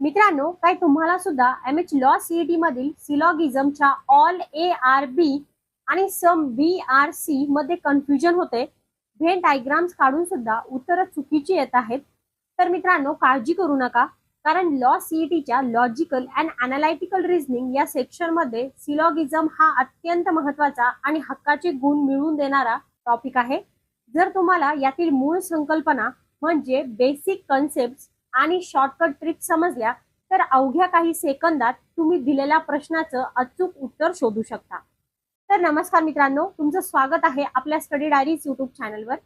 मित्रांनो, काय तुम्हाला सुद्धा एमएच लॉ सीईटी मधील सिलॉगिझमच्या ऑल ARB आणि सम BRC मध्ये कन्फ्युजन होते? व्हेन डायग्राम्स काढून सुद्धा उत्तर चुकीची येत आहेत. तर मित्रांनो, काळजी करू नका, कारण लॉ सीईटीच्या लॉजिकल अँड अनालिटिकल रिझनिंग या सेक्शन मध्ये सिलॉगिझम हा अत्यंत महत्त्वाचा आणि हक्काचे गुण मिळवून देणारा टॉपिक आहे. जर तुम्हाला यातील मूळ संकल्पना म्हणजे बेसिक कन्सेप्ट आणि शॉर्टकट ट्रिक समजल्या तर अवघ्या काही सेकंदात तुम्ही दिलेल्या प्रश्नाचं अचूक उत्तर शोधू शकता. तर नमस्कार मित्रांनो, तुमचं स्वागत आहे आपल्या स्टडी डायरीज यूट्यूब चॅनलवर.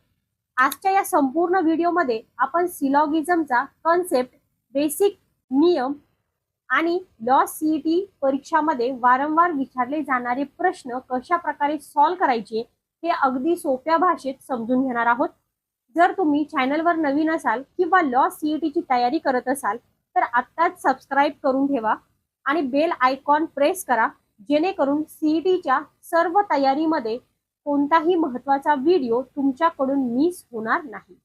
आजच्या या संपूर्ण व्हिडिओमध्ये आपण सिलॉगिझमचा कन्सेप्ट, बेसिक नियम आणि लॉ सीईटी परीक्षामध्ये वारंवार विचारले जाणारे प्रश्न कशा प्रकारे सॉल्व्ह करायचे हे अगदी सोप्या भाषेत समजून घेणार आहोत. जर तुम्ही चॅनलवर नवीन असाल किंवा लॉ सीईटीची तयारी करत असाल तर आत्ताच सबस्क्राईब करून ठेवा आणि बेल आयकॉन प्रेस करा, जेणेकरून सीईटीच्या सर्व तयारीमध्ये कोणताही महत्त्वाचा व्हिडिओ तुमच्याकडून मिस होणार नाही.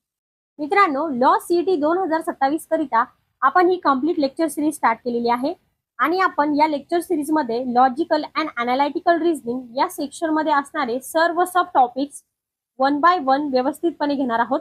मित्रांनो, लॉ सीईटी 2027 करिता आपण ही कंप्लीट लेक्चर सिरीज स्टार्ट केलेली आहे आणि आपण या लेक्चर सिरीज मध्ये लॉजिकल अँड अनालिटिकल रिझनिंग या सेक्शन मध्ये असणारे सर्व सब टॉपिक्स वन बाय वन व्यवस्थितपणे घेणार आहोत.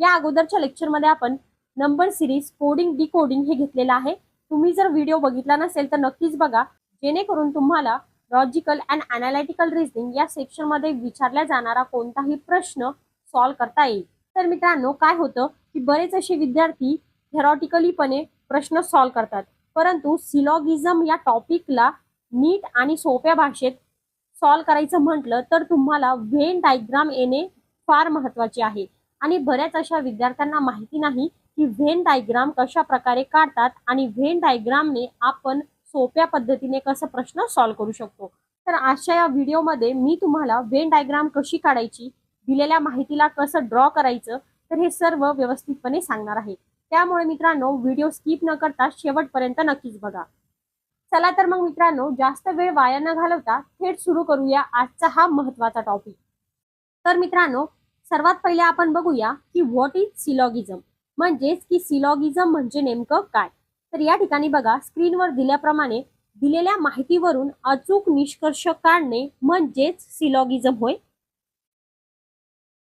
या अगोदरच्या लेक्चरमध्ये आपण नंबर सिरीज, कोडिंग, डिकोडिंग हे घेतलेलं आहे. तुम्ही जर व्हिडिओ बघितला नसेल तर नक्कीच बघा, जेणेकरून तुम्हाला लॉजिकल अँड अनालिटिकल रिझनिंग या सेक्शन मध्ये विचारला जाणारा कोणताही प्रश्न सॉल्व्ह करता येईल. तर मित्रांनो, काय होतं की बरेच असे विद्यार्थी थेरॉटिकलीपणे प्रश्न सॉल्व्ह करतात, परंतु सिलॉगिझम या टॉपिकला नीट आणि सोप्या भाषेत सॉल्व्ह करायचं म्हटलं तर तुम्हाला व्हेन डायग्राम येणे फार महत्त्वाचे आहे. आणि बऱ्याच अशा विद्यार्थ्यांना माहिती नाही की व्हेन डायग्राम कशा प्रकारे काढतात आणि व्हेन डायग्रामने आपण सोप्या पद्धतीने कसं प्रश्न सॉल्व्ह करू शकतो. तर आजच्या या व्हिडिओमध्ये मी तुम्हाला व्हेन डायग्राम कशी काढायची, दिलेल्या माहितीला कसं ड्रॉ करायचं, तर हे सर्व व्यवस्थितपणे सांगणार आहे. त्यामुळे मित्रांनो, व्हिडिओ स्किप न करता शेवटपर्यंत नक्कीच बघा. चला तर मग मित्रांनो, जास्त वेळ वाया न घालवता थेट सुरू करूया आजचा हा महत्त्वाचा टॉपिक. तर मित्रांनो, सर्वात पहिले आपण बघूया की व्हॉट इज सिलॉगिझम, म्हणजेच की सिलॉगिझम म्हणजे नेमकं काय. तर या ठिकाणी बघा, स्क्रीनवर दिल्याप्रमाणे दिलेल्या माहितीवरून अचूक निष्कर्ष काढणे म्हणजेच सिलॉगिझम होय.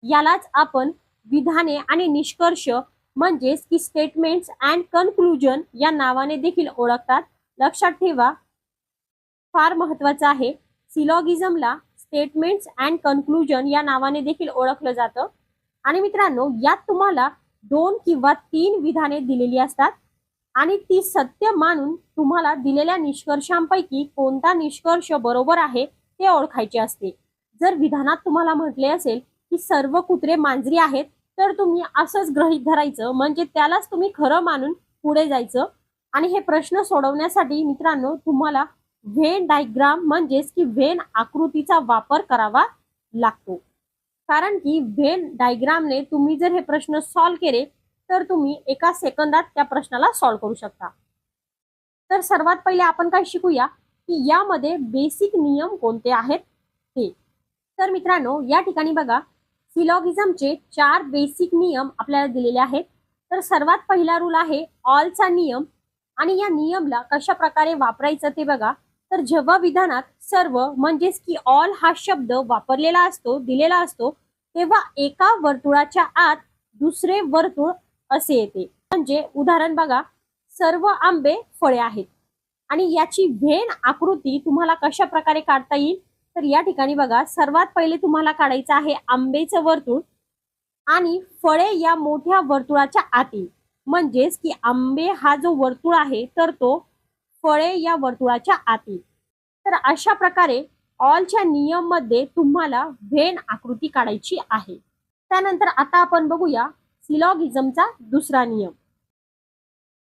यालाच आपण विधाने आणि निष्कर्ष म्हणजेच की स्टेटमेंट्स अँड कन्क्लुजन या नावाने देखील ओळखतात. लक्षात ठेवा, फार महत्त्वाचं आहे, सिलॉगिझमला स्टेटमेंट्स अँड कन्क्लुजन या नावाने देखील ओळखलं जातं. आणि मित्रांनो, यात तुम्हाला 2 किंवा 3 विधाने दिलेली असतात आणि ती सत्य मानून तुम्हाला दिलेल्या निष्कर्षांपैकी कोणता निष्कर्ष बरोबर आहे ते ओळखायचे असते. जर विधानात तुम्हाला म्हटले असेल की सर्व कुत्रे मांजरी आहेत, तर तुम्ही असंच गृहीत धरायचं, म्हणजे त्यालाच तुम्ही खरं मानून पुढे जायचं. आणि हे प्रश्न सोडवण्यासाठी मित्रांनो तुम्हाला व्हेन डायग्राम म्हणजेच की व्हेन आकृतीचा वापर करावा लागतो. कारण की व्हेन डायग्रामने तुम्ही जर हे प्रश्न सॉल्व्ह केले तर तुम्ही एका सेकंदात त्या प्रश्नाला सॉल्व्ह करू शकता. तर सर्वात पहिले आपण काय शिकूया की यामध्ये बेसिक नियम कोणते आहेत ते. तर मित्रांनो, या ठिकाणी बघा, सिलॉगिझमचे 4 बेसिक नियम आपल्याला दिलेले आहेत. तर सर्वात पहिला रूल आहे ऑलचा नियम. आणि या नियमला कशा प्रकारे वापरायचं ते बघा. तर जेव्हा विधानात सर्व म्हणजेच की ऑल हा शब्द वापरलेला असतो, दिलेला असतो, तेव्हा एका वर्तुळाच्या आत दुसरे वर्तुळ असे येते. म्हणजे उदाहरण बघा, सर्व आंबे फळे आहेत. आणि याची व्हेन आकृती तुम्हाला कशा प्रकारे काढता येईल, तर या ठिकाणी बघा, सर्वात पहिले तुम्हाला काढायचं आहे आंबेचं वर्तुळ आणि फळे या मोठ्या वर्तुळाच्या आतील, म्हणजेच की आंबे हा जो वर्तुळ आहे तर तो फळे या वर्तुळाच्या आतील. तर अशा प्रकारे ऑलच्या नियम मध्ये तुम्हाला व्हेन आकृती काढायची आहे. त्यानंतर आता आपण बघूया सिलॉगिझमचा दुसरा नियम.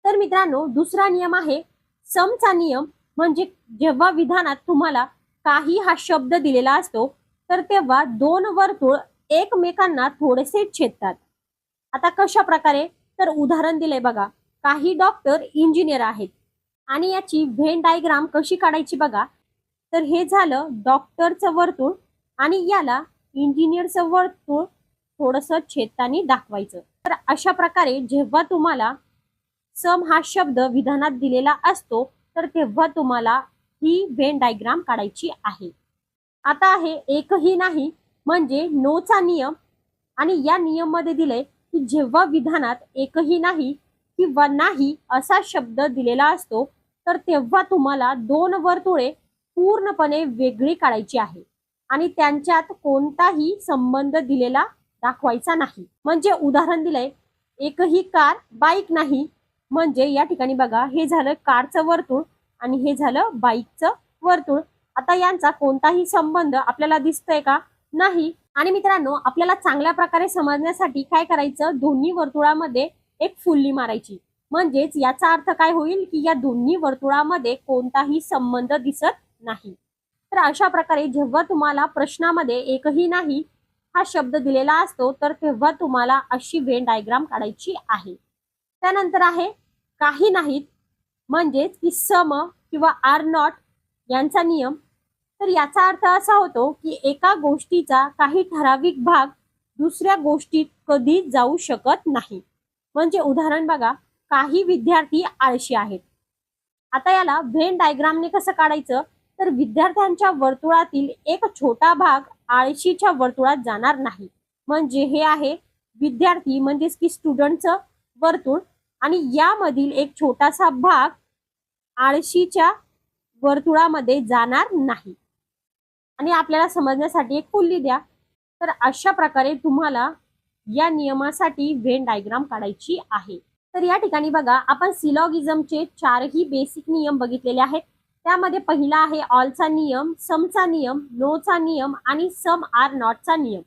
तर मित्रांनो, दुसरा नियम आहे समचा नियम. म्हणजे जेव्हा विधानात तुम्हाला काही हा शब्द दिलेला असतो तर तेव्हा 2 वर्तुळ एकमेकांना थोडेसे छेदतात. आता कशा प्रकारे, तर उदाहरण दिले बघा, काही डॉक्टर इंजिनियर आहेत आणि याची व्हेन डायग्राम कशी काढायची बघा. तर हे झालं डॉक्टरचं वर्तुळ आणि याला इंजिनियरचं वर्तुळ थोडंसं छेदताना दाखवायचं. तर अशा प्रकारे जेव्हा तुम्हाला सम हा शब्द विधानात दिलेला असतो तर तेव्हा तुम्हाला ही व्हेन डायग्राम काढायची आहे. आता आहे एकही नाही म्हणजे नोचा नियम. आणि या नियम मध्ये दिलंय की जेव्हा विधानात एकही नाही किंवा नाही असा शब्द दिलेला असतो तर तेव्हा तुम्हाला दोन वर्तुळे पूर्णपणे वेगळी काढायची आहे आणि त्यांच्यात कोणताही संबंध दिलेला दाखवायचा नाही. म्हणजे उदाहरण दिलंय एकही कार बाईक नाही, म्हणजे या ठिकाणी बघा हे झालं कारचं वर्तुळ आणि हे झालं बाईकचं वर्तुळ. आता यांचा कोणताही संबंध आपल्याला दिसतोय का? नाही. आणि मित्रांनो आपल्याला चांगल्या प्रकारे समजण्यासाठी काय करायचं, दोन्ही वर्तुळामध्ये एक फुल्ली मारायची. म्हणजेच याचा अर्थ काय होईल की या दोन्ही वर्तुळामध्ये कोणताही संबंध दिसत नाही. तर अशा प्रकारे जेव्हा तुम्हाला प्रश्नामध्ये एकही नाही हा शब्द दिलेला असतो तर तेव्हा तुम्हाला अशी व्हेन डायग्राम काढायची आहे. त्यानंतर आहे काही नाहीत, म्हणजेच की सम किंवा आर नॉट यांचा नियम. तर याचा अर्थ असा होतो की एका गोष्टीचा काही ठराविक भाग दुसऱ्या गोष्टीत कधीच जाऊ शकत नाही. म्हणजे उदाहरण बघा, काही विद्यार्थी आळशी आहेत. आता याला व्हेन डायग्रामने कसं काढायचं, तर विद्यार्थ्यांच्या वर्तुळातील एक छोटा भाग आळशीच्या वर्तुळात जाणार नाही. म्हणजे हे आहे विद्यार्थी म्हणजेच की स्टुडंटचं वर्तुळ आणि यामधील एक छोटासा भाग आळशीच्या वर्तुळामध्ये जाणार नाही. आणि आपल्याला समजण्यासाठी एक फुल्ली द्या. तर अशा प्रकारे तुम्हाला या नियमासाठी व्हेन डायग्राम काढायची आहे. तर या ठिकाणी बघा आपण सिलॉगिझमचे चारही बेसिक नियम बघितलेले आहेत. त्यामध्ये पहिला आहे ऑलचा नियम, समचा नियम, नोचा नियम आणि सम आर नॉटचा नियम.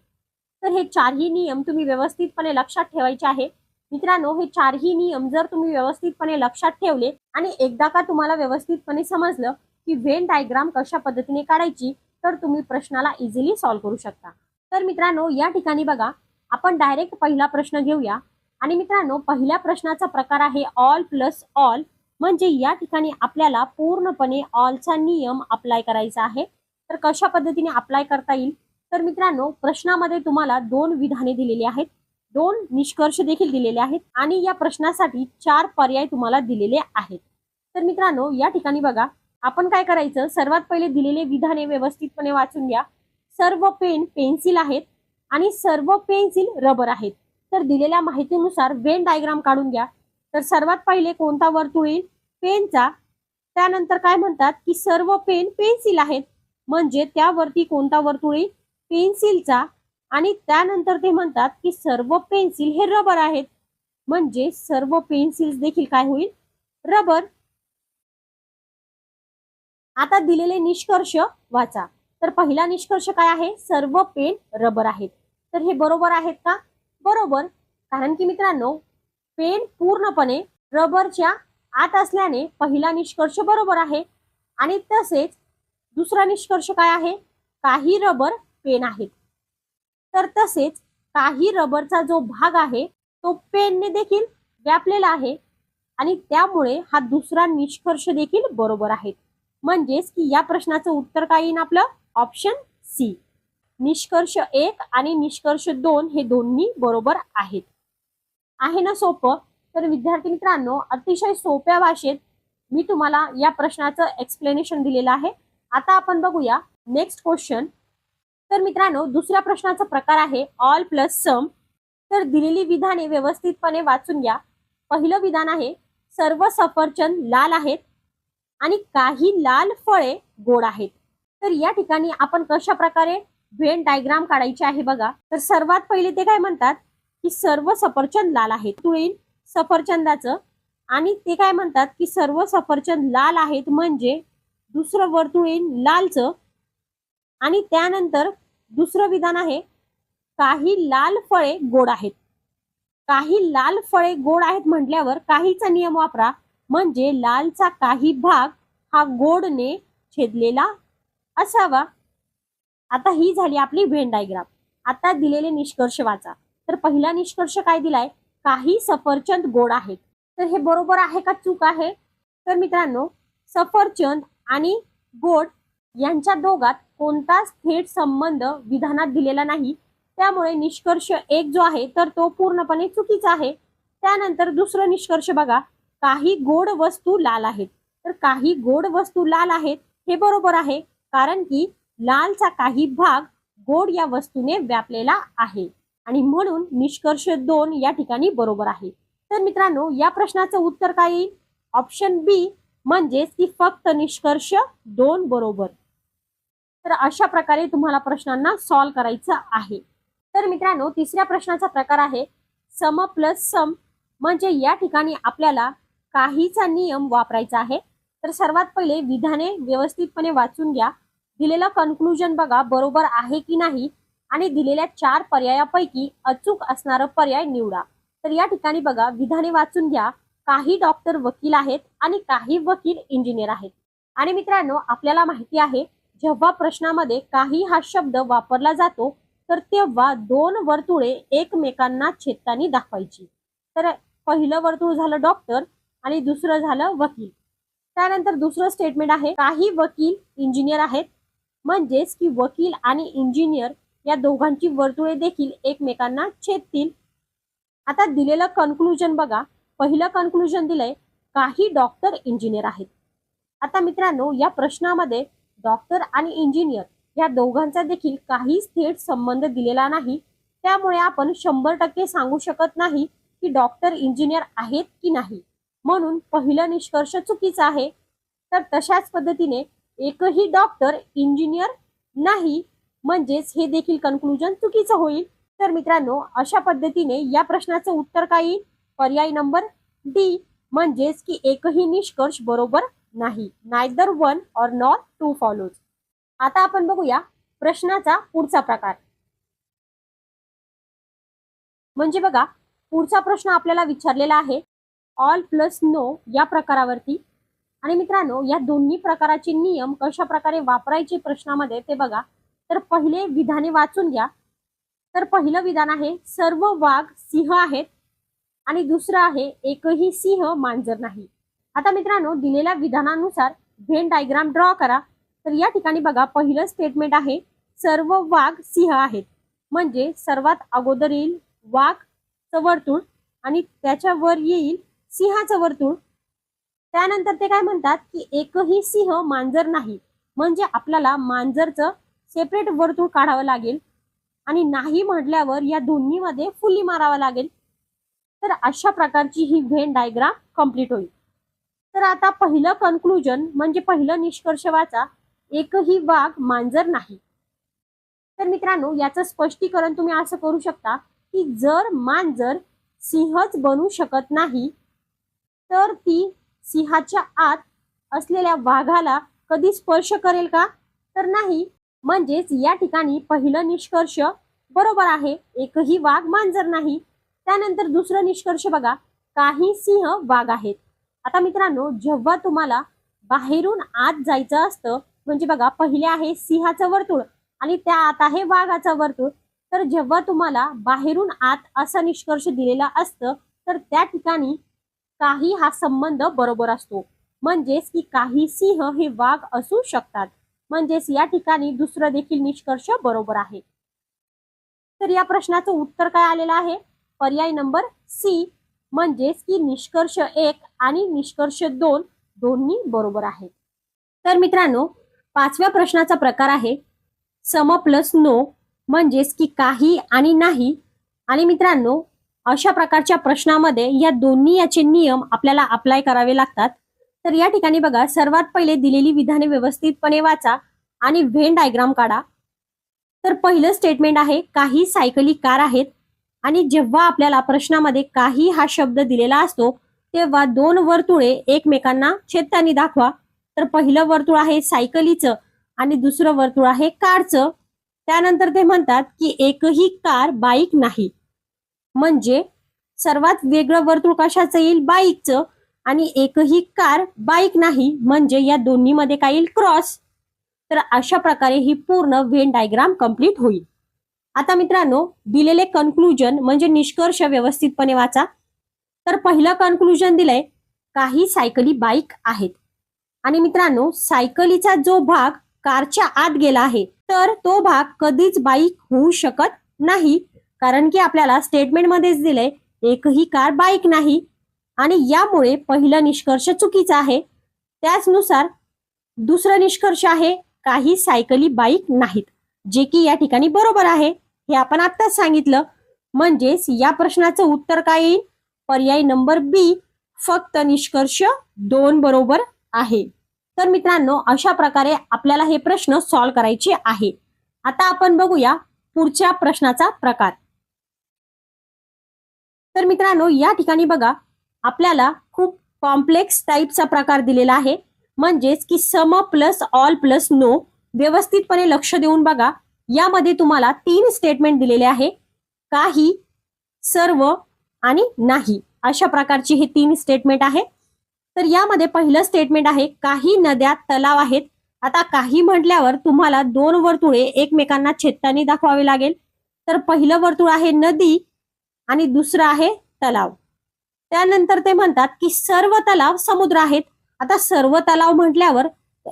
तर हे चारही नियम तुम्ही व्यवस्थितपणे लक्षात ठेवायचे आहे. मित्रांनो हे चारही नियम जर तुम्ही व्यवस्थितपणे लक्षात ठेवले आणि एकदा का तुम्हाला व्यवस्थितपणे समजलं की व्हेन डायग्राम कशा पद्धतीने काढायची तर तुम्ही प्रश्नाला इझिली सॉल्व्ह करू शकता. तर मित्रांनो या ठिकाणी बघा आपण डायरेक्ट पहिला प्रश्न घेऊया. आणि मित्रांनो पहिल्या प्रश्नाचा प्रकार आहे ऑल प्लस ऑल. म्हणजे या ठिकाणी आपल्याला पूर्णपणे ऑलचा नियम अप्लाय करायचा आहे. तर कशा पद्धतीने अप्लाय करता येईल, तर मित्रांनो प्रश्नामध्ये तुम्हाला दोन विधाने दिलेली आहेत, दोन निष्कर्ष देखील दिलेले आहेत आणि या प्रश्नासाठी चार पर्याय तुम्हाला दिलेले आहेत. तर मित्रांनो या ठिकाणी बघा आपण काय करायचं, सर्वात पहिले दिलेले विधाने व्यवस्थितपणे वाचून घ्या. सर्व पेन पेन्सिल आहेत आणि सर्व पेन्सिल रबर आहेत. तर दिलेल्या माहितीनुसार व्हेन डायग्राम काढून घ्या. तर सर्वात पहिले कोणता वर्तुळ येईल, पेनचा. त्यानंतर काय म्हणतात की सर्व पेन पेन्सिल आहेत, म्हणजे त्यावरती कोणता वर्तुळ येईल, पेन्सिलचा. आणि त्यानंतर ते म्हणतात की सर्व पेन्सिल हे रबर आहेत, म्हणजे सर्व पेन्सिल्स देखील काय होईल, रबर. आता दिलेले निष्कर्ष वाचा. तर पहिला निष्कर्ष काय आहे, सर्व पेन रबर आहेत. तर हे बरोबर आहेत का? बरोबर, कारण की मित्रांनो पेन पूर्णपणे रबरच्या आत असल्याने पहिला निष्कर्ष बरोबर आहे. आणि तसेच दुसरा निष्कर्ष काय आहे, काही रबर पेन आहेत. तर तसेच काही रबरचा जो भाग आहे तो पेनने देखील व्यापलेला आहे आणि त्यामुळे हा दुसरा निष्कर्ष देखील बरोबर आहे. म्हणजेच की या प्रश्नाचं उत्तर काय येईल आपलं, ऑप्शन सी. निष्कर्ष 1 आणि निष्कर्ष 2 हे दोन्ही बरोबर आहेत. आहे ना सोपं? तर विद्यार्थी मित्रांनो अतिशय सोप्या भाषेत मी तुम्हाला या प्रश्नाचं एक्सप्लेनेशन दिलेलं आहे. आता आपण बघूया नेक्स्ट क्वेश्चन. तर मित्रांनो दुसऱ्या प्रश्नाचा प्रकार आहे ऑल प्लस सम. तर दिलेली विधाने व्यवस्थितपणे वाचून घ्या. पहिलं विधान आहे सर्व सफरचंद लाल आहेत आणि काही लाल फळे गोड आहेत. तर या ठिकाणी आपण कशा प्रकारे व्हेन डायग्राम काढायची आहे बघा. तर सर्वात पहिले ते काय म्हणतात की सर्व सफरचंद लाल आहेत, तुळीन सफरचंदाचं. आणि ते काय म्हणतात की सर्व सफरचंद लाल आहेत, म्हणजे दुसरं वर्तुळीन लालचं. आणि त्यानंतर दुसरं विधान आहे काही लाल फळे गोड आहेत. काही लाल फळे गोड आहेत म्हटल्यावर काहीचा नियम वापरा, म्हणजे लालचा काही भाग हा गोडने छेदलेला असावा. आता ही झाली आपली व्हेन डायग्राम. आता दिलेले निष्कर्ष वाचा. तर पहिला निष्कर्ष काय दिलाय, काही सफरचंद गोड आहेत. तर हे बरोबर आहे का चूक आहे? तर मित्रांनो सफरचंद आणि गोड यांच्या दोघात कोणताच थेट संबंध विधानात दिलेला नाही, त्यामुळे निष्कर्ष 1 जो आहे तर तो पूर्णपणे चुकीचा आहे. त्यानंतर दुसरं निष्कर्ष बघा, काही गोड वस्तू लाल आहेत. तर काही गोड वस्तू लाल आहेत हे बरोबर आहे, कारण की लालचा काही भाग गोड या वस्तूने व्यापलेला आहे आणि म्हणून निष्कर्ष 2 या ठिकाणी बरोबर आहे. तर मित्रांनो, या प्रश्नाचं उत्तर काय येईल? ऑप्शन बी, म्हणजेच की फक्त निष्कर्ष 2 बरोबर. तर अशा प्रकारे तुम्हाला प्रश्नांना सॉल्व्ह करायचं आहे. तर मित्रांनो, तिसऱ्या प्रश्नाचा प्रकार आहे सम प्लस सम. म्हणजे या ठिकाणी आपल्याला काहीचा नियम वापरायचा आहे. तर सर्वात पहिले विधाने व्यवस्थितपणे वाचून घ्या. दिलेलं कन्क्लुजन बघा बरोबर आहे की नाही आणि दिलेल्या 4 पर्यायापैकी अचूक असणारा पर्याय निवडा. तर या ठिकाणी बघा, विधाने वाचून घ्या. काही डॉक्टर वकील आहेत आणि काही वकील इंजिनियर आहेत. आणि मित्रांनो, आपल्याला माहिती आहे जेव्हा प्रश्नामध्ये काही हा शब्द वापरला जातो तर तेव्हा 2 वर्तुळे एकमेकांना छेदताना दाखवायची. तर पहिलं वर्तुळ झालं डॉक्टर आणि दुसरं झालं वकील. त्यानंतर दुसरं स्टेटमेंट आहे काही वकील इंजिनियर आहेत. म्हणजेच की वकील आणि इंजिनियर या दोघांची वर्तुळे देखील एकमेकांना छेदतील. आता दिलेलं कन्क्लुजन बघा, पहिलं कन्क्लुजन दिलंय काही डॉक्टर इंजिनियर आहेत. आता मित्रांनो, या प्रश्नामध्ये डॉक्टर आणि इंजिनियर या दोघांचा देखील काहीच थेट संबंध दिलेला नाही. त्यामुळे आपण 100% सांगू शकत नाही की डॉक्टर इंजिनियर आहेत की नाही. म्हणून पहिला निष्कर्ष चुकीचा आहे. तर तशाच पद्धतीने एकही डॉक्टर इंजिनियर नाही, म्हणजेच हे देखील कन्क्लुजन चुकीचं होईल. तर मित्रांनो, अशा पद्धतीने या प्रश्नाचं उत्तर काय येईल? पर्याय नंबर डी, म्हणजेच की एकही निष्कर्ष बरोबर नाही. नायदर वन और नॉर टू फॉलोज. आता आपण बघूया प्रश्नाचा पुढचा प्रकार. म्हणजे बघा, पुढचा प्रश्न आपल्याला विचारलेला आहे ऑल प्लस नो या प्रकारावरती. आणि मित्रांनो, या दोन्ही प्रकाराचे नियम कशा प्रकारे वापरायचे प्रश्नामध्ये ते बघा. तर पहिले विधाने वाचून घ्या. तर पहिलं विधान आहे सर्व वाघ सिंह आहेत आणि दुसरं आहे एकही सिंह मांजर नाही. आता मित्रांनो, दिलेल्या विधानानुसार व्हेन डायग्राम ड्रॉ करा. तर या ठिकाणी बघा, पहिलं स्टेटमेंट आहे सर्व वाघ सिंह आहेत. म्हणजे सर्वात अगोदर येईल वाघचं वर्तुळ आणि त्याच्यावर येईल सिंहाचं वर्तुळ. त्यानंतर ते काय म्हणतात की एकही सिंह मांजर नाही. म्हणजे आपल्याला मांजरचं सेपरेट वर्तुळ काढावं लागेल आणि नाही म्हटल्यावर या दोन्हीमध्ये फुली मारावं लागेल. तर अशा प्रकारची ही व्हेन डायग्राम कंप्लीट होईल. तर आता पहिलं कन्क्लुजन म्हणजे पहिलं निष्कर्ष वाचा, एकही वाघ मांजर नाही. तर मित्रांनो, याचं स्पष्टीकरण तुम्ही असं करू शकता की जर मांजर सिंहच बनू शकत नाही तर ती सिंहाच्या आत असलेल्या वाघाला कधी स्पर्श करेल का? तर नाही. म्हणजेच या ठिकाणी पहिलं निष्कर्ष बरोबर आहे, एकही वाघ मांजर नाही. त्यानंतर दुसरं निष्कर्ष बघा, काही सिंह वाघ आहेत. आता मित्रांनो, जेव्हा तुम्हाला बाहेरून आत जायचं असतं, म्हणजे बघा, पहिले आहे सिंहाचं वर्तुळ आणि त्या आत आहे वाघाचं वर्तुळ. तर जेव्हा तुम्हाला बाहेरून आत असा निष्कर्ष दिलेला असतं तर त्या ठिकाणी काही हा संबंध बरोबर असतो. म्हणजेच की काही सिंह हे वाघ असू शकतात. म्हणजेच या ठिकाणी दुसरं देखील निष्कर्ष बरोबर आहे. तर या प्रश्नाचं उत्तर काय आलेलं आहे? पर्याय नंबर सी, म्हणजेच की निष्कर्ष 1 आणि निष्कर्ष 2 दोन्ही बरोबर आहेत. तर मित्रांनो, 5व्या प्रश्नाचा प्रकार आहे सम प्लस नो, म्हणजेच की काही आणि नाही. आणि मित्रांनो, अशा प्रकारच्या प्रश्नामध्ये या दोन्ही याचे नियम आपल्याला अप्लाय करावे लागतात. तर या ठिकाणी बघा, सर्वात पहिले दिलेली विधाने व्यवस्थितपणे वाचा आणि व्हेन डायग्राम काढा. तर पहिलं स्टेटमेंट आहे काही सायकली कार आहेत. आणि जेव्हा आपल्याला प्रश्नामध्ये काही हा शब्द दिलेला असतो तेव्हा 2 वर्तुळे एकमेकांना छेदताना दाखवा. तर पहिलं वर्तुळ आहे सायकलीचं आणि दुसरं वर्तुळ आहे कारचं. त्यानंतर ते म्हणतात की एकही कार बाईक नाही. म्हणजे सर्वात वेगळं वर्तुळ कशाचं येईल? बाईकचं. आणि एकही कार बाईक नाही म्हणजे या दोन्हीमध्ये काय येईल? क्रॉस. तर अशा प्रकारे ही पूर्ण व्हेन डायग्राम कंप्लीट होईल. आता मित्रांनो, दिलेले कन्क्लुजन म्हणजे निष्कर्ष व्यवस्थितपणे वाचा. तर पहिलं कन्क्लुजन दिलंय काही सायकली बाईक आहेत. आणि मित्रांनो, सायकलीचा जो भाग कारच्या आत गेला आहे तर तो भाग कधीच बाईक होऊ शकत नाही, कारण की आपल्याला स्टेटमेंट मध्येच दिलंय एकही कार बाईक नाही. आणि यामुळे पहिला निष्कर्ष चुकीचा आहे. त्याचनुसार दुसरा निष्कर्ष आहे काही सायकली बाईक नाहीत, जे की या ठिकाणी बरोबर आहे. हे आपण आत्ताच सांगितलं. म्हणजेच या प्रश्नाचं उत्तर काय येईल? पर्याय नंबर बी, फक्त निष्कर्ष 2 बरोबर आहे. तर मित्रांनो, अशा प्रकारे आपल्याला हे प्रश्न सॉल्व्ह करायचे आहे. आता आपण बघूया पुढच्या प्रश्नाचा प्रकार. तर मित्रांनो, या ठिकाणी बघा आपल्याला खूप कॉम्प्लेक्स टाईपचा प्रकार दिलेला आहे. म्हणजेच की सम प्लस ऑल प्लस नो. व्यवस्थितपणे लक्ष देऊन बघा. यामध्ये तुम्हाला 3 स्टेटमेंट दिलेले आहे. काही, सर्व आणि नाही, अशा प्रकारची हे 3 स्टेटमेंट आहे. तर यामध्ये पहिलं स्टेटमेंट आहे काही नद्या तलाव आहेत. आता काही म्हटल्यावर तुम्हाला 2 वर्तुळे एकमेकांना छेदताना दाखवावे लागेल. तर पहिलं वर्तुळ आहे नदी आणि दुसरं आहे तलाव. त्यानंतर ते म्हणतात की सर्व तलाव समुद्र आहेत. आता सर्व तलाव म्हटल्यावर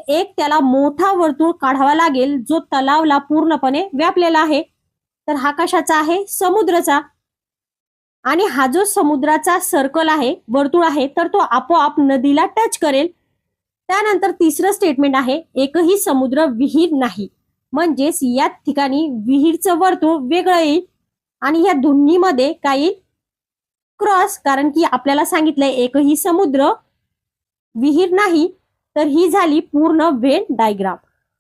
एक त्याला मोठा वर्तुळ काढावा लागेल जो तलावला पूर्णपणे व्यापलेला आहे. तर हा कशाचा आहे? समुद्राचा. आणि हा जो समुद्राचा सर्कल आहे, वर्तुळ आहे, तर तो आपोआप नदीला टच करेल. त्यानंतर तिसरं स्टेटमेंट आहे एकही समुद्र विहीर नाही. म्हणजेच या ठिकाणी विहीरचं वर्तुळ वेगळं येईल आणि या दोन्हीमध्ये काय येईल? क्रॉस. कारण की आपल्याला सांगितलंय एकही समुद्र विहीर नाही. तर ही झाली पूर्ण व्हेन डायग्राम.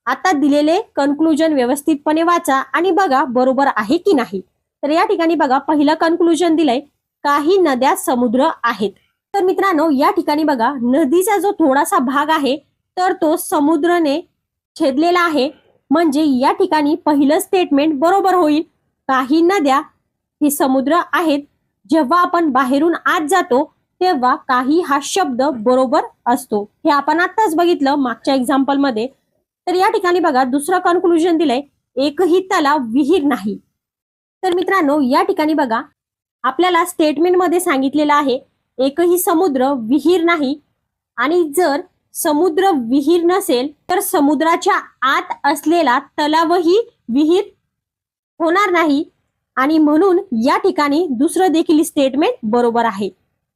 आता दिलेले कन्क्लुजन व्यवस्थितपणे वाचा आणि बघा बरोबर आहे की नाही. तर या ठिकाणी बघा पहिलं कन्क्लुजन दिलंय काही नद्या समुद्र आहेत. तर मित्रांनो, या ठिकाणी बघा नदीचा जो थोडासा भाग आहे तर तो समुद्राने छेदलेला आहे. म्हणजे या ठिकाणी पहिलं स्टेटमेंट बरोबर होईल. काही नद्या हे समुद्र आहेत. जेव्हा आपण बाहेरून आत जातो तेव्हा काही हा शब्द बरोबर असतो. हे आपण आताच बघितलं मागच्या एक्झाम्पल मध्ये. तर या ठिकाणी बघा दुसरं कन्क्लुजन दिलंय एकही तलाव विहीर नाही. तर मित्रांनो, या ठिकाणी बघा आपल्याला स्टेटमेंट मध्ये सांगितलेलं आहे एकही समुद्र विहीर नाही. आणि जर समुद्र विहीर नसेल तर समुद्राच्या आत असलेला तलावही विहीर होणार नाही. आणि म्हणून या ठिकाणी दुसरं देखील स्टेटमेंट बरोबर आहे.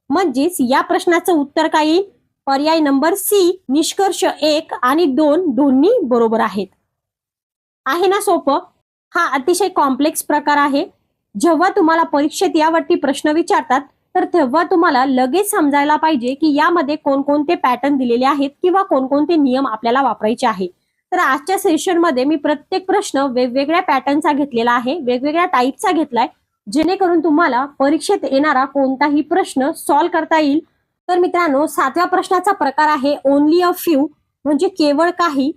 म्हणजेच या प्रश्नाचं उत्तर काय येईल? पर्याय नंबर सी, निष्कर्ष 1 आणि 2 दोन्ही बरोबर आहेत. आहे ना सोपं? हा अतिशय कॉम्प्लेक्स प्रकार आहे. जेव्हा तुम्हाला परीक्षेत यावरती प्रश्न विचारतात तर तेव्हा तुम्हाला लगेच समजायला पाहिजे की यामध्ये कोणकोणते पॅटर्न दिलेले आहेत किंवा कोणकोणते नियम आपल्याला वापरायचे आहे. तर आजच्या सेशनमध्ये मी प्रत्येक प्रश्न वेगवेगळ्या पॅटर्नचा घेतलेला आहे, वेगवेगळ्या टाईपचा घेतलाय, जेणेकरून तुम्हाला परीक्षेत येणारा कोणताही प्रश्न सॉल्व्ह करता येईल. तर मित्रांनो, 7व्या प्रश्नाचा प्रकार आहे ओनली अ फ्यू, म्हणजे केवळ काही.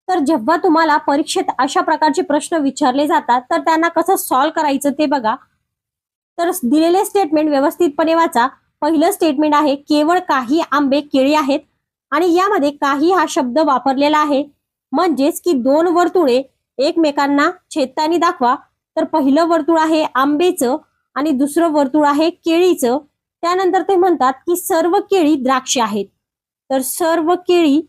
तर जेव्हा तुम्हाला परीक्षेत अशा प्रकारचे प्रश्न विचारले जातात तर त्यांना कसं सॉल्व्ह करायचं ते बघा. तर दिलेले स्टेटमेंट व्यवस्थितपणे वाचा. पहिलं स्टेटमेंट आहे केवळ काही आंबे केळी आहेत. आणि यामध्ये काही हा शब्द वापरलेला आहे. म्हणजेच की 2 वर्तुळे एकमेकांना छेदताना दाखवा. तर पहिलं वर्तुळ आहे आंबेचं आणि दुसरं वर्तुळ आहे केळीचं. त्यानंतर ते म्हणतात की सर्व केळी द्राक्षे आहेत. तर सर्व केळी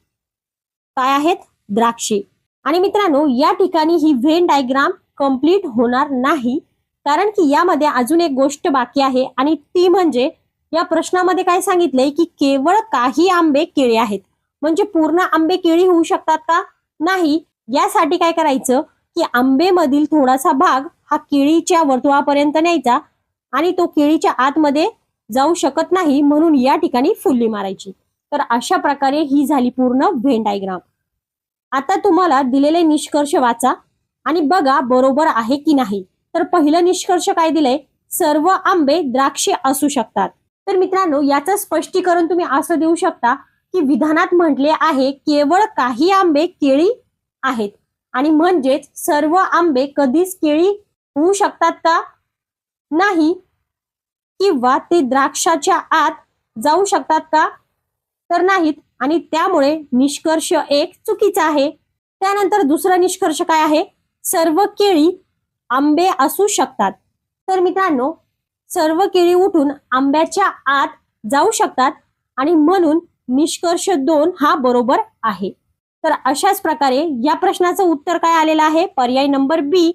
काय आहेत? द्राक्षे. आणि मित्रांनो, या ठिकाणी ही व्हेन डायग्राम कंप्लीट होणार नाही. कारण की यामध्ये अजून एक गोष्ट बाकी आहे आणि ती म्हणजे या प्रश्नामध्ये काय सांगितलंय की केवळ काही आंबे केळी आहेत. म्हणजे पूर्ण आंबे केळी होऊ शकतात का? नाही. यासाठी काय करायचं की आंबेमधील थोडासा भाग हा केळीच्या वर्तुळापर्यंत न्यायचा आणि तो केळीच्या आतमध्ये जाऊ शकत नाही, म्हणून या ठिकाणी फुल्ली मारायची. तर अशा प्रकारे ही झाली पूर्ण व्हेन डायग्राम. आता तुम्हाला दिलेले निष्कर्ष वाचा आणि बघा बरोबर आहे की नाही. तर पहिलं निष्कर्ष काय दिलंय? सर्व आंबे द्राक्षे असू शकतात. तर मित्रांनो, याचं स्पष्टीकरण तुम्ही असं देऊ शकता की विधानात म्हटले आहे केवळ काही आंबे केळी आहेत. आणि म्हणजेच सर्व आंबे कधीच केळी होऊ शकतात का? नाही. किंवा ते द्राक्षाच्या आत जाऊ शकतात का? तर नाहीत. आणि त्यामुळे निष्कर्ष 1 चुकीचा आहे. त्यानंतर दुसरा निष्कर्ष काय आहे? सर्व केळी आंबे असू शकतात. तर मित्रांनो, सर्व केळी उठून आंब्याच्या आत जाऊ शकतात आणि म्हणून निष्कर्ष 2 हा बरोबर आहे. तर अशाच प्रकारे या प्रश्नाचं उत्तर काय आलेलं आहे? पर्याय नंबर बी,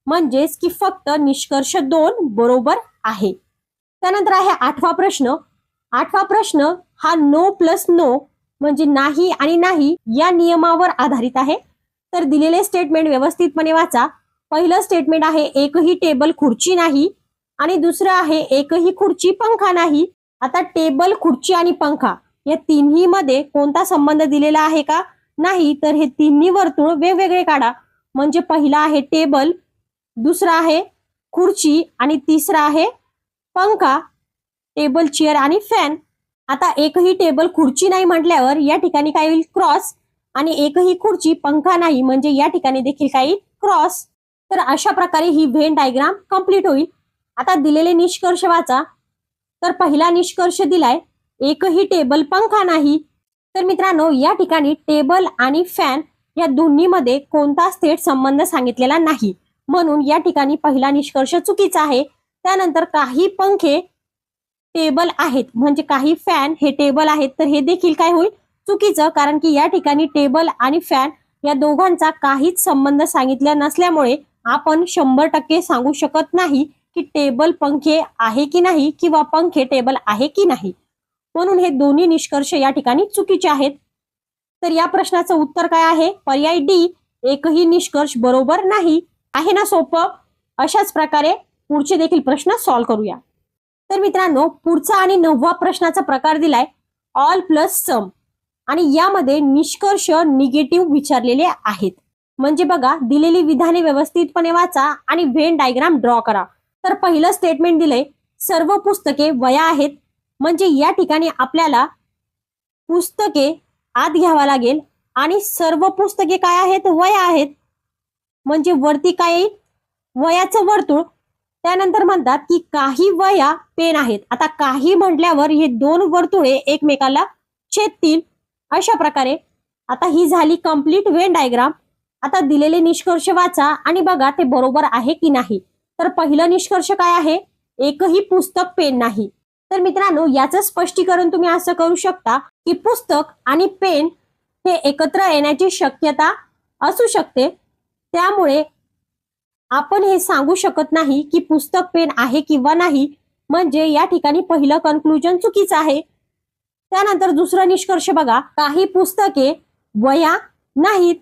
म्हणजेच की फक्त निष्कर्ष 2 बरोबर आहे. त्यानंतर आहे 8वा प्रश्न आठवा प्रश्न हा नो प्लस नो म्हणजे नाही आणि नाही या नियमावर आधारित आहे. तर दिलेले स्टेटमेंट व्यवस्थितपणे वाचा. पहिलं स्टेटमेंट आहे एकही टेबल खुर्ची नाही आणि दुसरं आहे एकही खुर्ची पंखा नाही. आता टेबल, खुर्ची आणि पंखा या तिन्ही मध्ये कोणता संबंध दिलेला आहे का? नाही. तर हे तिन्ही वर्तुळ वेगवेगळे काढा. म्हणजे पहिला आहे टेबल, दुसरा आहे खुर्ची आणि तिसरा आहे पंखा, टेबल, चेअर आणि फॅन. आता एकही टेबल खुर्ची नाही म्हटल्यावर या ठिकाणी काय होईल? क्रॉस. आणि एकही खुर्ची पंखा नाही म्हणजे या ठिकाणी देखील काय येईल? क्रॉस. तर अशा प्रकारे ही व्हेन डायग्राम कंप्लीट होईल. आता दिलेले निष्कर्ष वाचा. तर पहिला निष्कर्ष दिलाय एकही टेबल पंखा नाही. तर मित्रांनो या ठिकाणी टेबल आणि फॅन या दोन्हीमध्ये कोणताच थेट संबंध सांगितलेला नाही, म्हणून या ठिकाणी पहिला निष्कर्ष चुकीचा आहे. त्यानंतर काही पंखे टेबल आहेत म्हणजे काही फॅन हे टेबल आहेत, तर हे देखील काय होईल? चुकीचं, कारण की या ठिकाणी टेबल आणि फॅन या दोघांचा काहीच संबंध सांगितला नसल्यामुळे आपण 100% सांगू शकत नाही की टेबल पंखे आहे की नाही किंवा पंखे टेबल आहे की नाही. म्हणून हे दोन्ही निष्कर्ष या ठिकाणी चुकीचे आहेत. तर या प्रश्नाचं उत्तर काय आहे? पर्याय डी, एकही निष्कर्ष बरोबर नाही. आहे ना सोपं? अशाच प्रकारे पुढचे देखील प्रश्न सॉल्व्ह करूया. तर मित्रांनो पुढचा आणि 9वा प्रश्नाचा प्रकार दिलाय ऑल प्लस सम आणि यामध्ये निष्कर्ष निगेटिव्ह विचारलेले आहेत. म्हणजे बघा दिलेली विधाने व्यवस्थितपणे वाचा आणि व्हेन डायग्राम ड्रॉ करा. तर पहिलं स्टेटमेंट दिलंय सर्व पुस्तके वया आहेत. म्हणजे या ठिकाणी आपल्याला पुस्तके आत घ्यावा लागेल आणि सर्व पुस्तके काय आहेत? वया आहेत. म्हणजे वरती काय येईल? वयाचं वर्तुळ. त्यानंतर म्हणतात की काही वया पेन आहेत. आता काही म्हटल्यावर हे दोन वर्तुळे एकमेकाला छेदतील. अशा प्रकारे आता ही झाली कंप्लीट व्हेन डायग्राम. आता दिलेले निष्कर्ष वाचा आणि बघा ते बरोबर आहे की नाही. तर पहिलं निष्कर्ष काय आहे? एकही पुस्तक पेन नाही. तर मित्रांनो याचं स्पष्टीकरण तुम्ही असं करू शकता की पुस्तक आणि पेन हे एकत्र येण्याची शक्यता असू शकते. त्यामुळे आपण हे सांगू शकत नाही की पुस्तक पेन आहे किंवा नाही. म्हणजे या ठिकाणी पहिलं कन्क्लुजन चुकीचं आहे. त्यानंतर दुसरा निष्कर्ष बघा काही पुस्तके वया नाहीत.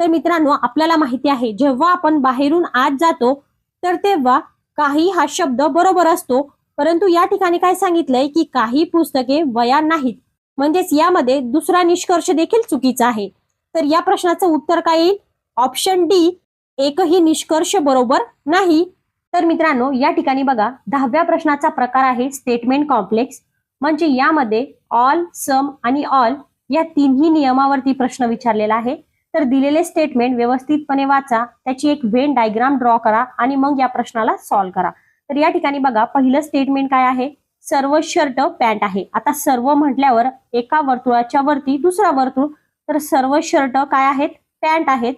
तर मित्रांनो आपल्याला माहिती आहे जेव्हा आपण बाहेरून आत जातो तर तेव्हा काही हा शब्द बरोबर असतो, परंतु या ठिकाणी काय सांगितलंय की काही पुस्तके वया नाहीत. म्हणजेच यामध्ये दुसरा निष्कर्ष देखील चुकीचा आहे. तर या प्रश्नाचं उत्तर काय येईल? ऑप्शन डी, एकही निष्कर्ष बरोबर नाही. तर मित्रांनो या ठिकाणी बघा 10व्या प्रश्नाचा प्रकार आहे स्टेटमेंट कॉम्प्लेक्स. म्हणजे यामध्ये ऑल, सम आणि ऑल या तिन्ही नियमावरती प्रश्न विचारलेला आहे. तर दिलेले स्टेटमेंट व्यवस्थितपणे वाचा, त्याची एक व्हेन डायग्राम ड्रॉ करा आणि मग या प्रश्नाला सॉल्व्ह करा. तर या ठिकाणी बघा पहिलं स्टेटमेंट काय आहे? सर्व शर्ट पॅन्ट आहे. आता सर्व म्हटल्यावर एका वर्तुळाच्या वरती दुसरा वर्तुळ, तर सर्व शर्ट काय आहेत? पॅन्ट आहेत.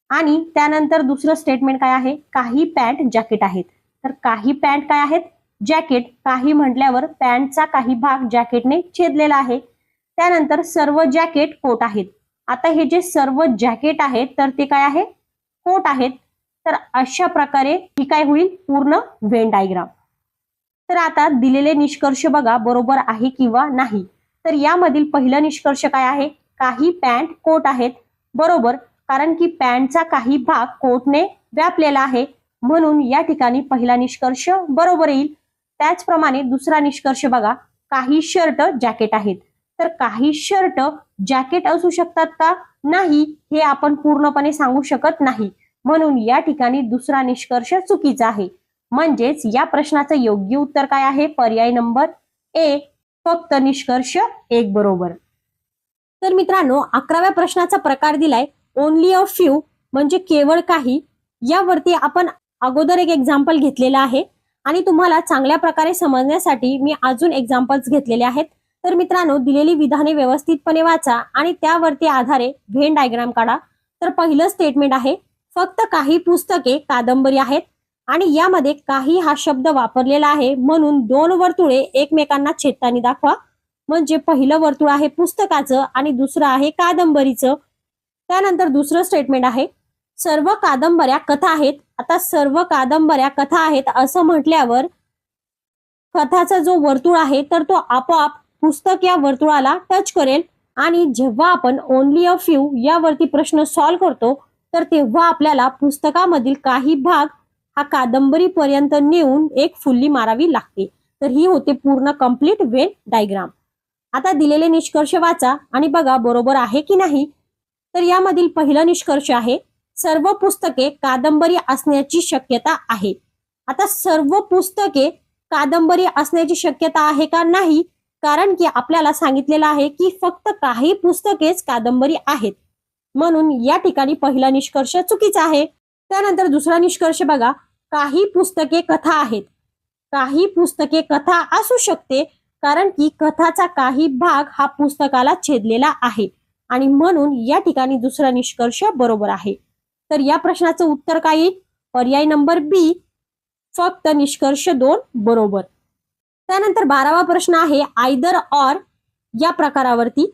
आणि त्यानंतर दुसरं स्टेटमेंट काय आहे? काही पॅन्ट जॅकेट आहेत. तर काही पॅन्ट काय आहेत? जॅकेट. काही म्हटल्यावर पॅन्टचा काही भाग जॅकेटने छेदलेला आहे. त्यानंतर सर्व जॅकेट कोट आहेत. आता हे जे सर्व जॅकेट आहेत तर ते काय आहे? कोट आहेत. तर अशा प्रकारे ही काय होईल? पूर्ण व्हेन डायग्राम. तर आता दिलेले निष्कर्ष बघा बरोबर आहे किंवा नाही. तर यामधील पहिला निष्कर्ष काय आहे? काही पॅन्ट कोट आहेत. बरोबर, कारण की पॅन्टचा काही भाग कोटने व्यापलेला आहे, म्हणून या ठिकाणी पहिला निष्कर्ष बरोबर येईल. त्याचप्रमाणे दुसरा निष्कर्ष बघा काही शर्ट जॅकेट आहेत. तर काही शर्ट जॅकेट असू शकतात का? नाही, हे आपण पूर्णपणे सांगू शकत नाही. म्हणून या ठिकाणी दुसरा निष्कर्ष चुकीचा आहे. म्हणजेच या प्रश्नाचं योग्य उत्तर काय आहे? पर्याय नंबर ए, फक्त निष्कर्ष एक बरोबर. तर मित्रांनो 11व्या प्रश्नाचा प्रकार दिलाय ओनली अ फ्यू म्हणजे केवळ काही. यावरती आपण अगोदर एक एक्झाम्पल घेतलेलं आहे आणि तुम्हाला चांगल्या प्रकारे समजण्यासाठी मी अजून एक्झाम्पल्स घेतलेले आहेत. तर मित्रांनो दिलेली विधाने व्यवस्थितपणे वाचा आणि त्यावरती आधारे व्हेन डायग्राम काढा. तर पहिलं स्टेटमेंट आहे फक्त काही पुस्तके कादंबरी आहेत आणि यामध्ये काही हा शब्द वापरलेला आहे, म्हणून दोन वर्तुळे एकमेकांना छेदताना दाखवा. म्हणजे पहिलं वर्तुळ आहे पुस्तकाचं आणि दुसरं आहे कादंबरीचं. त्यानंतर दुसरं स्टेटमेंट आहे सर्व कादंबऱ्या कथा आहेत. आता सर्व कादंबऱ्या कथा आहेत असं म्हटल्यावर कथाचा जो वर्तुळ आहे तर तो आपोआप पुस्तक या वर्तुळाला टच करेल आणि जेव्हा आपण ओनली अ फ्यू यावरती प्रश्न सॉल्व्ह करतो तर तेव्हा आपल्याला पुस्तकामधील काही भाग हा कादंबरीपर्यंत नेऊन एक फुल्ली मारावी लागते. तर ही होते पूर्ण कंप्लीट वेन डायग्राम. आता दिलेले निष्कर्ष वाचा आणि बघा बरोबर आहे की नाही. तर यामधील पहिला निष्कर्ष आहे सर्व पुस्तके कादंबरी असण्याची शक्यता आहे. आता सर्व पुस्तके कादंबरी असण्याची शक्यता आहे का नाही, कारण की आपल्याला सांगितलेलं आहे की फक्त काही पुस्तकेच कादंबरी आहेत, म्हणून या ठिकाणी पहिला निष्कर्ष चुकीचा आहे. त्यानंतर दुसरा निष्कर्ष बघा, काही पुस्तके कथा आहेत. काही पुस्तके कथा असू शकते कारण की कथाचा काही भाग हा पुस्तकाला छेदलेला आहे आणि म्हणून या ठिकाणी दुसरा निष्कर्ष बरोबर आहे. तर या प्रश्नाचं उत्तर काय येईल? पर्याय नंबर बी, फक्त निष्कर्ष 2 बरोबर. त्यानंतर 12वा प्रश्न आहे आयदर ऑर या प्रकारावरती.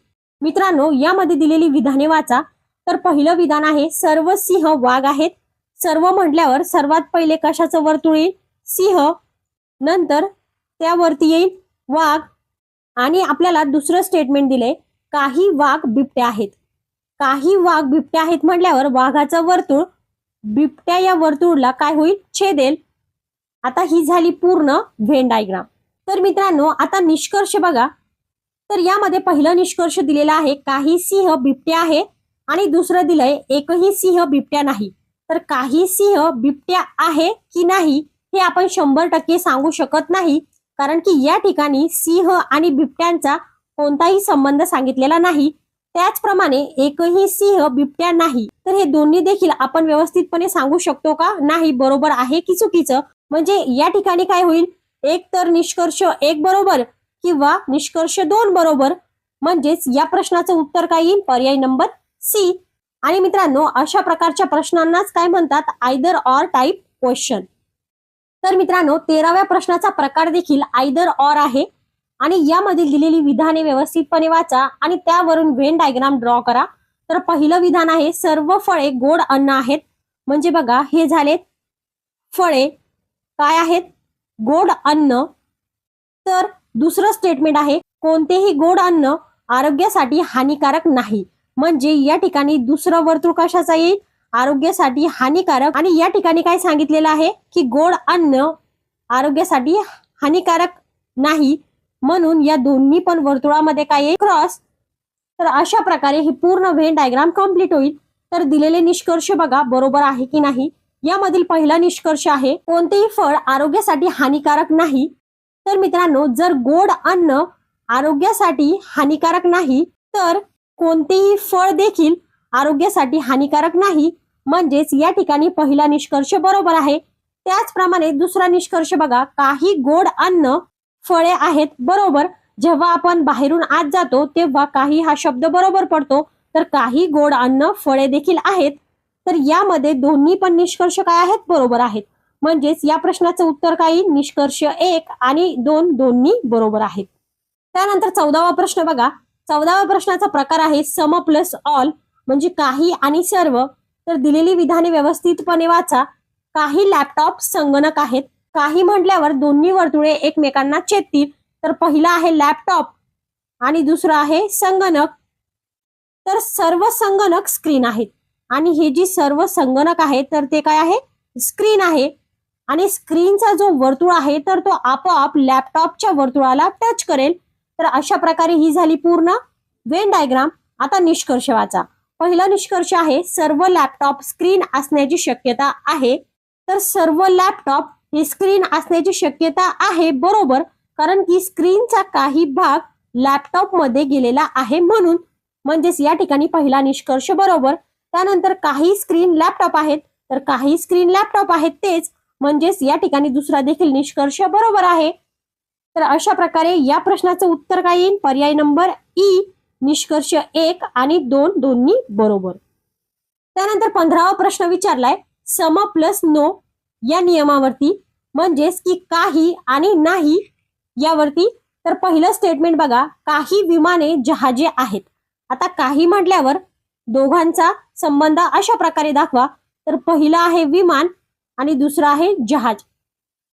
मित्रांनो, यामध्ये दिलेली विधाने वाचा. तर पहिलं विधान आहे सर्व सिंह वाघ आहेत. सर्व म्हटल्यावर सर्वात पहिले कशाचं वर्तुळ येईल? सिंह. नंतर त्यावरती येईल वाघ आणि आपल्याला दुसरं स्टेटमेंट दिले काही वाघ बिबट्या आहेत. काही वाघ बिबट्या आहेत म्हटल्यावर वाघाचं वर्तुळ बिबट्या या वर्तुळला काय होईल? छेदेल. आता ही झाली पूर्ण व्हेन डायग्राम. तर मित्रांनो, आता निष्कर्ष बघा. तर यामध्ये पहिलं निष्कर्ष दिलेला आहे काही सिंह बिबट्या आहे आणि दुसरं दिलंय एकही सिंह बिबट्या नाही. तर काही सिंह बिबट्या आहे की नाही हे आपण 100% सांगू शकत नाही, कारण की या ठिकाणी सिंह आणि बिबट्यांचा कोणताही संबंध सांगितलेला नाही. त्याचप्रमाणे एकही सिंह बिबट्या नाही. तर हे दोन्ही देखील आपण व्यवस्थितपणे सांगू शकतो का? नाही. बरोबर आहे की चुकीचं? म्हणजे या ठिकाणी काय होईल? एक तर निष्कर्ष 1 बरोबर किंवा निष्कर्ष 2 बरोबर. म्हणजेच या प्रश्नाचं उत्तर काय येईल? पर्याय नंबर सी. आणि मित्रांनो, अशा प्रकारच्या प्रश्नांनाच काय म्हणतात? Either or type question. तर मित्रांनो, 13व्या प्रश्नाचा प्रकार देखील आयदर ऑर आहे आणि यामधील दिलेली विधाने व्यवस्थितपणे वाचा आणि त्यावरून व्हेन डायग्राम ड्रॉ करा. तर पहिलं विधान आहे सर्व फळे गोड अन्न आहेत. म्हणजे बघा, हे झालेत फळे काय आहेत? गोड अन्न. तर दुसरं स्टेटमेंट आहे कोणतेही गोड अन्न आरोग्यासाठी हानिकारक नाही. म्हणजे या ठिकाणी दुसरं वर्तुळ कशाचा येईल? आरोग्यासाठी हानिकारक. आणि या ठिकाणी काय सांगितलेलं आहे की गोड अन्न आरोग्यासाठी हानिकारक नाही, म्हणून या दोन्ही पण वर्तुळामध्ये काय येईल? क्रॉस. तर अशा प्रकारे ही पूर्ण व्हेन डायग्राम कंप्लीट होईल. तर दिलेले निष्कर्ष बघा बरोबर आहे की नाही. यामधील पहिला निष्कर्ष आहे कोणतेही फळ आरोग्यासाठी हानिकारक नाही. तर मित्रांनो, जर गोड अन्न आरोग्यासाठी हानिकारक नाही तर कोणतेही फळ देखील आरोग्यासाठी हानिकारक नाही. म्हणजेच या ठिकाणी पहिला निष्कर्ष बरोबर आहे. त्याचप्रमाणे दुसरा निष्कर्ष बघा, काही गोड अन्न फळे आहेत. बरोबर. जेव्हा आपण बाहेरून आत जातो तेव्हा काही हा शब्द बरोबर पडतो. तर काही गोड अन्न फळे देखील आहेत. तर यामध्ये दोन्ही पण निष्कर्ष काय आहेत? बरोबर आहेत. म्हणजेच या प्रश्नाचं उत्तर काय येईल? निष्कर्ष 1 आणि 2 दोन्ही बरोबर आहेत. त्यानंतर 14वा प्रश्न बघा. 14व्या प्रश्नाचा प्रकार आहे सम प्लस ऑल, म्हणजे काही आणि सर्व. तर दिलेली विधाने व्यवस्थितपणे वाचा. काही लॅपटॉप संगणक आहेत. काही म्हटल्यावर दोन्ही वर्तुळे एकमेकांना छेदतील. तर पहिला आहे लॅपटॉप आणि दुसरा आहे संगणक. तर सर्व संगणक स्क्रीन आहेत आणि हे जी सर्व संगणक आहे तर ते काय आहे? स्क्रीन आहे. आणि स्क्रीनचा जो वर्तुळ आहे तर तो आपोआप लॅपटॉपच्या वर्तुळाला टच करेल. तर अशा प्रकारे ही झाली पूर्ण व्हेन डायग्राम. आता निष्कर्ष वाचा. पहिला निष्कर्ष आहे सर्व लॅपटॉप स्क्रीन असण्याची शक्यता आहे. तर सर्व लॅपटॉप हे स्क्रीन असण्याची शक्यता आहे. बरोबर. कारण की स्क्रीनचा काही भाग लॅपटॉप मध्ये गेलेला आहे म्हणून. म्हणजेच या ठिकाणी पहिला निष्कर्ष बरोबर. त्यानंतर काही स्क्रीन लॅपटॉप आहेत तर काही स्क्रीन लॅपटॉप आहेत तेच. म्हणजेच या ठिकाणी दुसरा देखील निष्कर्ष बरोबर आहे. तर अशा प्रकारे या प्रश्नाचं उत्तर काय येईल? पर्याय नंबर ई, निष्कर्ष 1 आणि 2 दोन्ही बरोबर. त्यानंतर 15वा प्रश्न विचारलाय सम प्लस नो या नियमावरती, म्हणजेच की काही आणि नाही यावरती. तर पहिलं स्टेटमेंट बघा, काही विमाने जहाजे आहेत. आता काही म्हटल्यावर दोघांचा संबंध अशा प्रकारे दाखवा. तर पहिला आहे विमान आणि दुसरा आहे जहाज.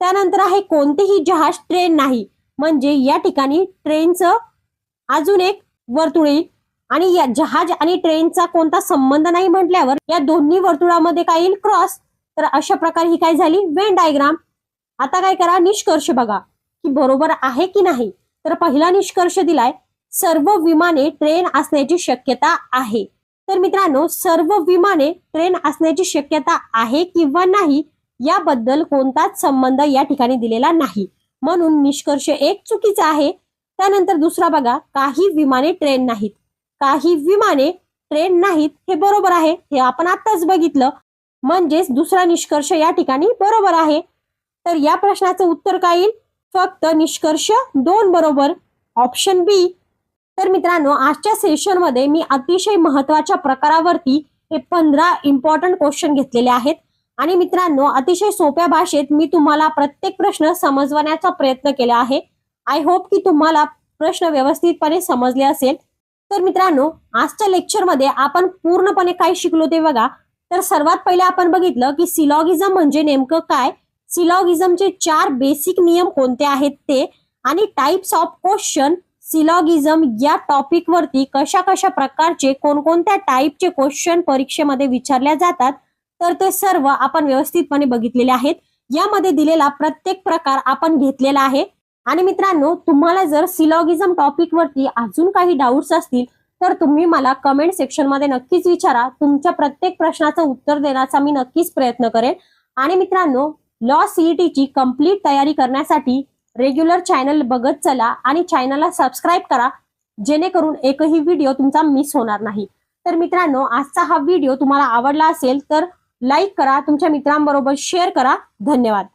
त्यानंतर आहे कोणतेही जहाज ट्रेन नाही, म्हणजे या ठिकाणी ट्रेनचं अजून एक वर्तुळ येईल आणि या जहाज आणि ट्रेनचा कोणता संबंध नाही म्हटल्यावर या दोन्ही वर्तुळामध्ये काय येईल, क्रॉस. तर अशा प्रकारे ही काय झाली, वेन डायग्राम. आता काय करा, निष्कर्ष बघा की बरोबर आहे की नाही. तर पहिला निष्कर्ष दिलाय, सर्व विमाने ट्रेन असण्याची शक्यता आहे. तर मित्रांनो, सर्व विमाने ट्रेन असण्याची शक्यता आहे किंवा नाही याबद्दल कोणताच संबंध या ठिकाणी दिलेला नाही, म्हणून निष्कर्ष एक चुकीचा आहे. त्यानंतर दुसरा बघा, काही विमाने ट्रेन नाहीत. काही विमाने ट्रेन नाहीत हे बरोबर आहे, हे आपण आताच बघितलं, म्हणजेच दुसरा निष्कर्ष या ठिकाणी बरोबर आहे. तर या प्रश्नाचं उत्तर काय येईल, फक्त निष्कर्ष 2 बरोबर, ऑप्शन बी. तर मित्रांनो, आजच्या सेशनमध्ये मी अतिशय महत्वाच्या प्रकारावरती हे 15 इम्पॉर्टंट क्वेश्चन घेतलेले आहेत आणि मित्रांनो, अतिशय सोप्या भाषेत मी तुम्हाला प्रत्येक प्रश्न समजवण्याचा प्रयत्न केला आहे. आय होप की तुम्हाला प्रश्न व्यवस्थितपणे समजले असेल. तर मित्रांनो, आजच्या लेक्चरमध्ये आपण पूर्णपणे काय शिकलो ते बघा. तर सर्वात पहिले आपण बघितलं की सिलॉगिझम म्हणजे नेमकं काय, सिलॉगिझमचे 4 बेसिक नियम कोणते आहेत ते, आणि टाइप्स ऑफ क्वेश्चन सिलॉगिझम या टॉपिक वरती कशा कशा प्रकारचे कोणकोणत्या टाइपचे क्वेश्चन परीक्षेमध्ये विचारल्या जातात, तर ते सर्व आपण व्यवस्थितपणे बघितलेले आहेत. यामध्ये दिलेला प्रत्येक प्रकार आपण घेतलेला आहे. आणि मित्रांनो, तुम्हाला जर सिलॉगिझम टॉपिक वरती अजून काही डाऊट्स असतील तर तुम्ही मला कमेंट सेक्शन मध्ये नक्कीच विचारा. तुमच्या प्रत्येक प्रश्नाचं उत्तर देण्याचा मी नक्कीच प्रयत्न करेन. आणि मित्रांनो, लॉ सीईटी ची कंप्लीट तयारी करण्यासाठी रेग्युलर चॅनल बघत चला आणि चॅनलला सबस्क्राईब करा, जेणेकरून एकही व्हिडिओ तुमचा मिस होणार नाही. तर मित्रांनो, आजचा हा व्हिडिओ तुम्हाला आवडला असेल तर लाईक करा, तुमच्या मित्रांबरोबर शेअर करा. धन्यवाद.